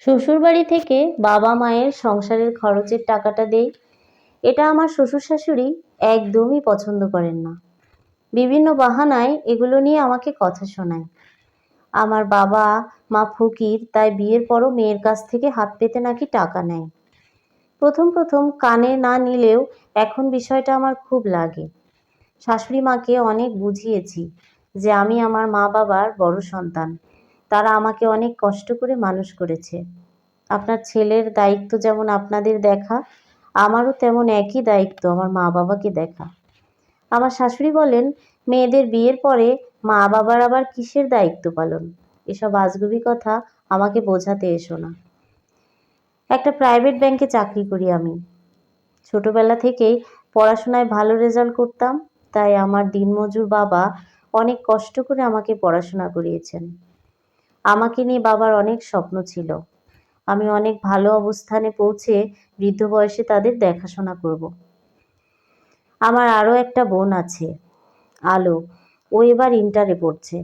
শ্বশুরবাড়ি থেকে বাবা মায়ের সংসারের খরচের টাকাটা দেই। এটা আমার শ্বশুর শাশুড়ি একদমই পছন্দ করেন না। বিভিন্ন বাহানায় এগুলো নিয়ে আমাকে কথা শোনায়। আমার বাবা মা ফকির, তাই বিয়ের পরও মেয়ের কাছ থেকে হাত পেতে নাকি টাকা নেয়। প্রথম প্রথম কানে না নিলেও এখন বিষয়টা আমার খুব লাগে। শাশুড়ি মাকে অনেক বুঝিয়েছি যে আমি আমার মা বাবার বড় সন্তান। তারা আমাকে অনেক কষ্ট করে মানুষ করেছে। আপনার ছেলের দায়িত্ব যেমন আপনাদের দেখা, আমারও তেমন একই দায়িত্ব আমার মা বাবাকে দেখা। আমার শাশুড়ি বলেন, মেয়েদের বিয়ের পরে মা বাবার আবার কিসের দায়িত্ব পালন? এসব আজগুবি কথা আমাকে বোঝাতে এসো না। একটা প্রাইভেট ব্যাংকে চাকরি করি আমি। ছোটবেলা থেকেই পড়াশোনায় ভালো রেজাল্ট করতাম, তাই আমার দিনমজুর বাবা অনেক কষ্ট করে আমাকে পড়াশোনা করিয়েছেন। আমাকে নিয়ে বাবার অনেক স্বপ্ন ছিল। আমি অনেক ভালো অবস্থানে পৌঁছে বৃদ্ধ বয়সে তাদের দেখাশোনা করব। আমার আরও একটা বোন আছে, আলো। ও এবার ইন্টারে পড়ছে।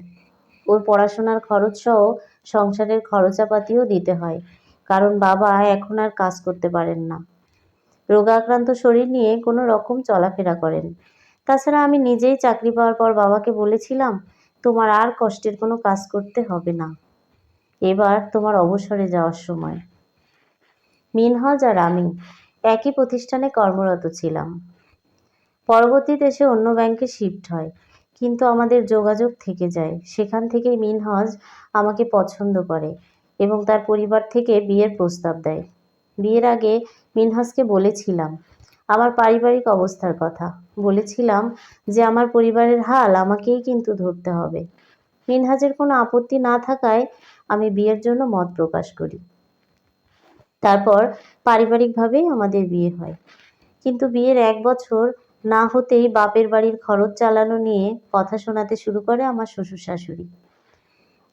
ওর পড়াশোনার খরচ সহ সংসারের খরচাপাতিও দিতে হয়, কারণ বাবা এখন আর কাজ করতে পারেন না। রোগাক্রান্ত শরীর নিয়ে কোনো রকম চলাফেরা করেন। তাছাড়া আমি নিজেই চাকরি পাওয়ার পর বাবাকে বলেছিলাম, তোমার আর কষ্টের কোনো কাজ করতে হবে না, এবার তোমার অবসরে যাওয়ার সময়। মিনহাজ আর আমি একই প্রতিষ্ঠানে কর্মরত ছিলাম। পরবর্তীতে সে অন্য ব্যাংকে শিফট হয়, কিন্তু আমাদের যোগাযোগ থেকে যায়। সেখান থেকেই মিনহাজ আমাকে পছন্দ করে এবং তার পরিবার থেকে বিয়ের প্রস্তাব দেয়। বিয়ের আগে মিনহাজকে বলেছিলাম আমার পারিবারিক অবস্থার কথা। বলেছিলাম যে আমার পরিবারের হাল আমাকেই কিন্তু ধরতে হবে। মিনহাজের কোনো আপত্তি না থাকায় আমি বিয়ের জন্য মত প্রকাশ করি। তারপর পারিবারিকভাবেই আমাদের বিয়ে হয়। কিন্তু বিয়ের 1 বছর না হতেই বাপের বাড়ির খরচ চালানো নিয়ে কথা শোনাতে শুরু করে আমার শ্বশুর শাশুড়ি।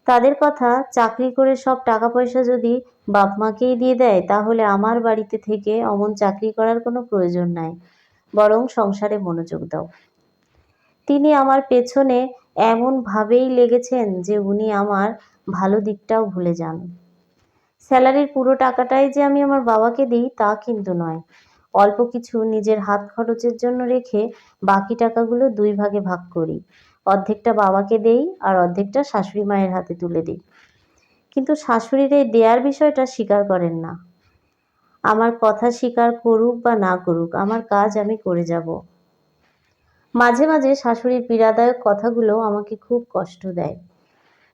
তাদের কথা, চাকরি করে সব টাকা পয়সা যদি বাপ মাকেই দিয়ে দেয়, তাহলে আমার বাড়িতে থেকে অমন চাকরি করার কোনো প্রয়োজন নাই, বরং সংসারে মনোযোগ দাও। তিনি আমার পেছনে এমন ভাবেই লেগেছেন যে উনি আমার ভালো দিকটাও ভুলে যান। স্যালারির পুরো টাকাটাই যে আমি আমার বাবাকে দিই তা কিন্তু নয়। অল্প কিছু নিজের হাত খরচের জন্য রেখে বাকি টাকাগুলো 2 ভাগে ভাগ করি। অর্ধেকটা বাবাকে দেই আর অর্ধেকটা শাশুড়ি মায়ের হাতে তুলে দিই। কিন্তু শাশুড়ির এই দেয়ার বিষয়টা স্বীকার করেন না। আমার কথা স্বীকার করুক বা না করুক, আমার কাজ আমি করে যাব। মাঝে মাঝে শাশুড়ির পীড়াদায়ক কথাগুলো আমাকে খুব কষ্ট দেয়।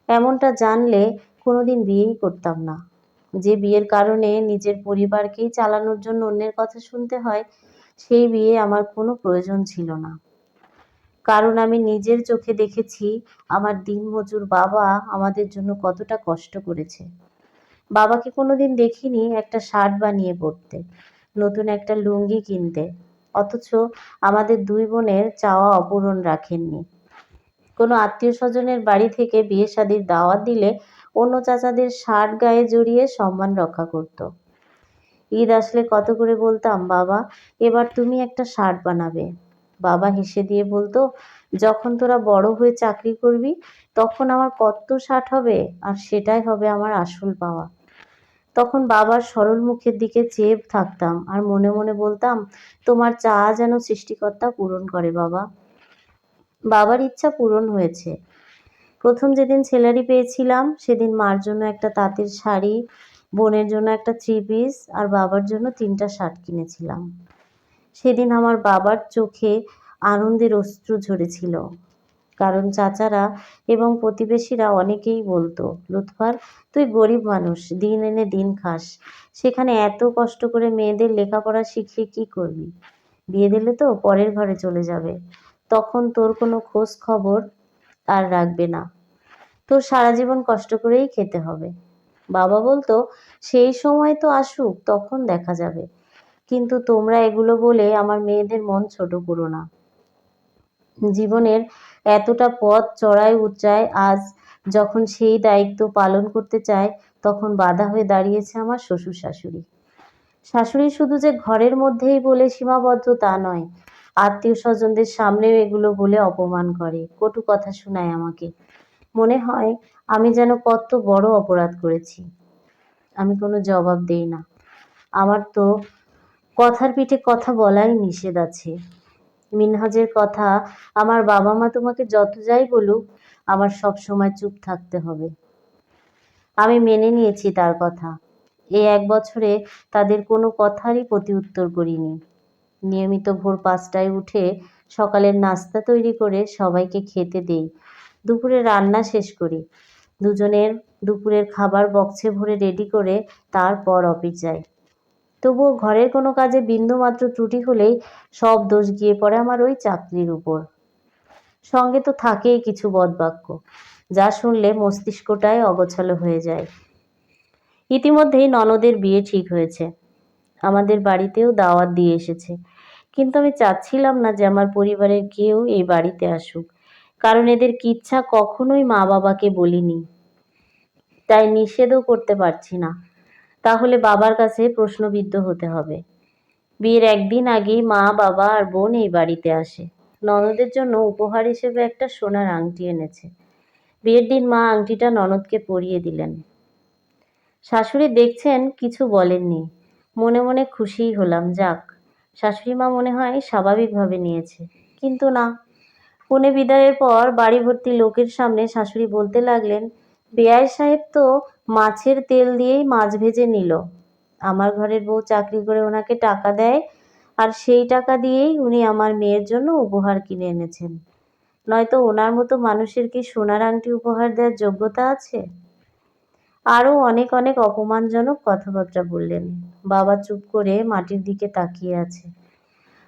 এমনটা জানলে কোনোদিন বিয়েই করতাম না। যে বিয়ের কারণে নিজের পরিবারকেই চালানোর জন্য অন্যের কথা শুনতে হয়, সেই বিয়ে আমার কোনো প্রয়োজন ছিল না। কারণ আমি নিজের চোখে দেখেছি আমার দিনমজুর বাবা আমাদের জন্য কতটা কষ্ট করেছে। বাবাকে কোনোদিন দেখিনি একটা শার্ট বানিয়ে পরতে, নতুন একটা লুঙ্গি কিনতে, অথচ আমাদের 2 বোনের চাওয়া অপূরণ রাখেননি। কোনো আত্মীয় স্বজনের বাড়ি থেকে বিয়ে শাদির দাওয়াত দিলে অন্য চাচাদের শার্ট গায়ে জড়িয়ে সম্মান রক্ষা করত। ঈদ আসলে কত করে বলতাম, বাবা এবার তুমি একটা শার্ট বানাবে। বাবা হেসে দিয়ে বলতো, যখন তোরা বড় হয়ে চাকরি করবি তখন আমার কত শার্ট হবে, আর সেটাই হবে আমার আসল পাওয়া। তখন বাবার সরল মুখের দিকে চেয়ে থাকতাম আর মনে মনে বলতাম, তোমার চাওয়া যেন সৃষ্টিকর্তা পূরণ করে বাবা। বাবার ইচ্ছা পূরণ হয়েছে। প্রথম যেদিন স্যালারি পেয়েছিলাম সেদিন মার জন্য একটা তাঁতের শাড়ি, বোনের জন্য একটা 3 পিস আর বাবার জন্য 3টা শার্ট কিনেছিলাম। সেদিন আমার বাবার চোখে আনন্দের অশ্রু ঝরেছিল। কারণ চাচারা এবং প্রতিবেশীরা অনেকেই বলতো, লুৎফার তুই গরিব মানুষ, দিন এনে দিন খাস, সেখানে এত কষ্ট করে মেয়েদের লেখাপড়া শিখিয়ে কি করবি? বিয়ে দিলে তো পরের ঘরে চলে যাবে, তখন তোর কোনো খোঁজ খবর আর রাখবে না, তোর সারা জীবন কষ্ট করেই খেতে হবে। বাবা বলতো, সেই সময় তো আসুক, তখন দেখা যাবে, কিন্তু তোমরা এগুলো বলে আমার মেয়েদের মন ছোট করো না। জীবনের এতটা পথ চড়ায় উতরায় আজ যখন সেই দায়িত্ব পালন করতে চায়, তখন বাধা হয়ে দাঁড়িয়েছে আমার শ্বশুর শাশুড়ি। শাশুড়ি শুধু যে ঘরের মধ্যেই বলে সীমাবদ্ধ তা নয়, আত্মীয় স্বজনদের সামনেও এগুলো বলে অপমান করে, কটু কথা শোনায় আমাকে। মনে হয় আমি যেন কত বড় অপরাধ করেছি। আমি কোনো জবাব দেই না। আমার তো কথার পিঠে কথা বলাই নিষেধ আছে। মিনহাজের কথা, আমার বাবা মা তোমাকে যত যাই বলুক, আমার সব সময় চুপ থাকতে হবে। আমি মেনে নিয়েছি তার কথা। এই 1 বছরে তাদের কোনো কথারই প্রতি উত্তর করিনি। নিয়মিত ভোর 5টায় উঠে সকালের নাস্তা তৈরি করে সবাইকে খেতে দেই। দুপুরে রান্না শেষ করি। দুজনের দুপুরের খাবার বক্সে ভরে রেডি করে তারপর অফিস যাই। তবুও ঘরের কোনো কাজে বিন্দুমাত্র ত্রুটি হলেই সব দোষ গিয়ে পড়ে আমার ওই চাকরির উপর। সঙ্গে তো থাকেই কিছু বদবাক্য, যা শুনলে মস্তিষ্কটাই অগোছালো হয়ে যায়। ইতিমধ্যেই ননদের বিয়ে ঠিক হয়েছে। আমাদের বাড়িতেও দাওয়াত দিয়ে এসেছে। কিন্তু আমি চাচ্ছিলাম না যে আমার পরিবারের কেউ এই বাড়িতে আসুক, কারণ এদের কিচ্ছা কখনোই মা বাবাকে বলিনি, তাই নিষেধও করতে পারছি না। তাহলে বাবার কাছে প্রশ্নবিদ্ধ হতে হবে। বিয়ের 1 দিন আগেই মা বাবা আর বোন এই বাড়িতে আসে। ননদের জন্য উপহার হিসেবে একটা সোনার আংটি এনেছে। বিয়ের দিন মা আংটিটা ননদকে পরিয়ে দিলেন। শাশুড়ি দেখছেন, কিছু বলেননি। মনে মনে খুশিই হলাম, যাক, শাশুড়ি মা মনে হয় স্বাভাবিকভাবে নিয়েছে। কিন্তু না, কনে বিদায়ের পর বাড়ি ভর্তি লোকের সামনে শাশুড়ি বলতে লাগলেন, বেয়াই সাহেব তো মাছের তেল দিয়েই মাছ ভেজে নিল। আমার ঘরের বউ চাকরি করে ওনাকে টাকা দেয়, আর সেই টাকা দিয়েই উনি আমার মেয়ের জন্য উপহার কিনে এনেছেন। নয়তো ওনার মতো মানুষের কি সোনার আংটি উপহার দেওয়ার যোগ্যতা আছে? আরও অনেক অনেক অপমানজনক কথাবার্তা বললেন। বাবা চুপ করে মাটির দিকে তাকিয়ে আছে।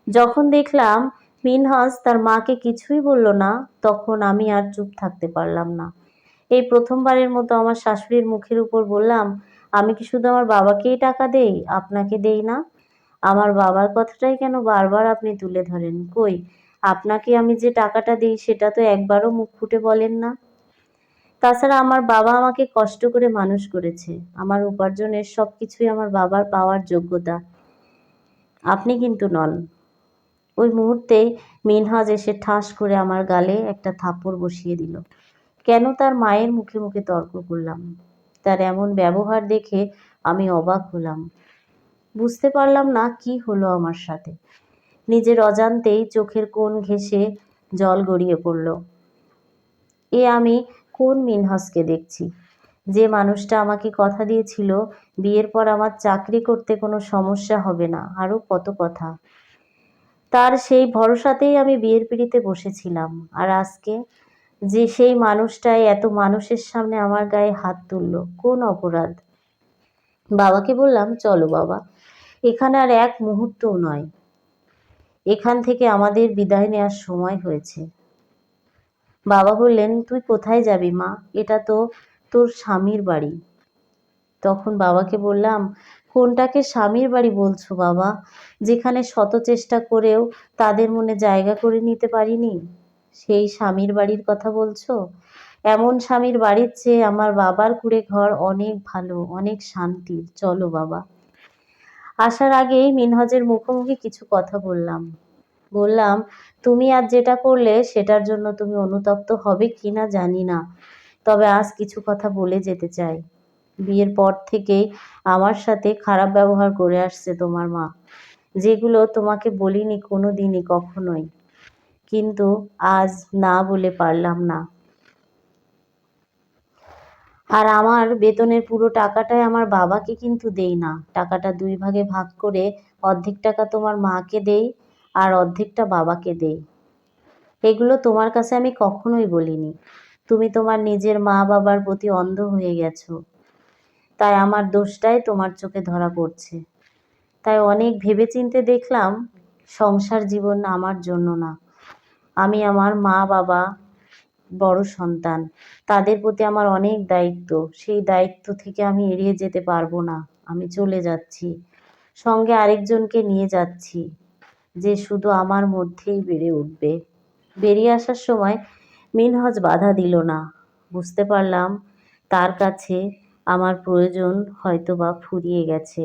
যখন দেখলাম মিনহাজ তার মাকে কিছুই বলল না, তখন আমি আর চুপ থাকতে পারলাম না। এই প্রথমবারের মতো আমার শাশুড়ির মুখের উপর বললাম, আমি কি শুধু আমার বাবাকেই টাকা দেই, আপনাকে দেই না? আমার বাবার কথাটাই কেন বারবার আপনি তুলে ধরেন? কই, আপনাকে আমি যে টাকাটা দিই সেটা তো একবারও মুখ ফুটে বলেন না। তাছাড়া আমার বাবা আমাকে কষ্ট করে মানুষ করেছে। আমার উপার্জনের সব কিছুই আমার বাবার পাওয়ার যোগ্যতা। আপনি কিন্তু নন। ওই মুহূর্তেই মিনহাজ এসে ঠাস করে আমার গালে একটা থাপ্পড় বসিয়ে দিল। কেন তার মায়ের মুখে মুখে তর্ক করলাম? তার এমন ব্যবহার দেখে আমি অবাক হলাম। বুঝতে পারলাম না কি হলো আমার সাথে। নিজের অজান্তেই চোখের কোণ ঘেঁষে জল গড়িয়ে পড়ল। এ আমি কোন মিনহাজকে দেখছি? যে মানুষটা আমাকে কথা দিয়েছিল বিয়ের পর আমার চাকরি করতে কোনো সমস্যা হবে না, আরও কত কথা। তার সেই ভরসাতেই আমি বিয়ের পিঁড়িতে বসেছিলাম। আর আজকে যে সেই মানুষটাই এত মানুষের সামনে আমার গায়ে হাত তুলল, কোন অপরাধ? বাবাকে বললাম, চলো বাবা, এখানে আর 1 মুহূর্তও নয়। এখান থেকে আমাদের বিদায় নেওয়ার সময় হয়েছে। বাবা বললেন, তুই কোথায় যাবি মা? এটা তো তোর স্বামীর বাড়ি। তখন বাবাকে বললাম, কোনটাকে স্বামীর বাড়ি বলছো বাবা, যেখানে শত চেষ্টা করেও তাদের মনে জায়গা করে নিতে পারিনি? সেই স্বামীর বাড়ির কথা বলছো? এমন স্বামীর বাড়ির চেয়ে আমার বাবার কুঁড়ে ঘর অনেক ভালো, অনেক শান্তির। চলো বাবা। আসার আগেই মিনহাজের মুখোমুখি কিছু কথা বললাম, তুমি আজ যেটা করলে সেটার জন্য তুমি অনুতপ্ত হবে কিনা জানি না, তবে আজ কিছু কথা বলে যেতে চাই। বিয়ের পর থেকেই আমার সাথে খারাপ ব্যবহার করে আসছে তোমার মা, যেগুলো তোমাকে বলিনি কোনো দিনই, কখনোই। কিন্তু আজ না বলে পারলাম না। আর আমার বেতনের পুরো টাকাটাই আমার বাবাকে কিন্তু দেই না। টাকাটা 2 ভাগে ভাগ করে অর্ধেক টাকা তোমার মাকে দেই আর অর্ধেকটা বাবাকে দেই। এগুলো তোমার কাছে আমি কখনোই বলিনি। তুমি তোমার নিজের মা বাবার প্রতি অন্ধ হয়ে গেছো, তাই আমার দোষটাই তোমার চোখে ধরা পড়ছে। তাই অনেক ভেবেচিন্তে দেখলাম সংসার জীবন আমার জন্য না। আমি আমার মা বাবা বড় সন্তান, তাদের প্রতি আমার অনেক দায়িত্ব। সেই দায়িত্ব থেকে আমি এড়িয়ে যেতে পারবো না। আমি চলে যাচ্ছি, সঙ্গে আরেকজনকে নিয়ে যাচ্ছি, যে শুধু আমার মধ্যেই বেড়ে উঠবে। বেরিয়ে আসার সময় মিনহাজ বাধা দিল না। বুঝতে পারলাম তার কাছে আমার প্রয়োজন হয়তোবা ফুরিয়ে গেছে।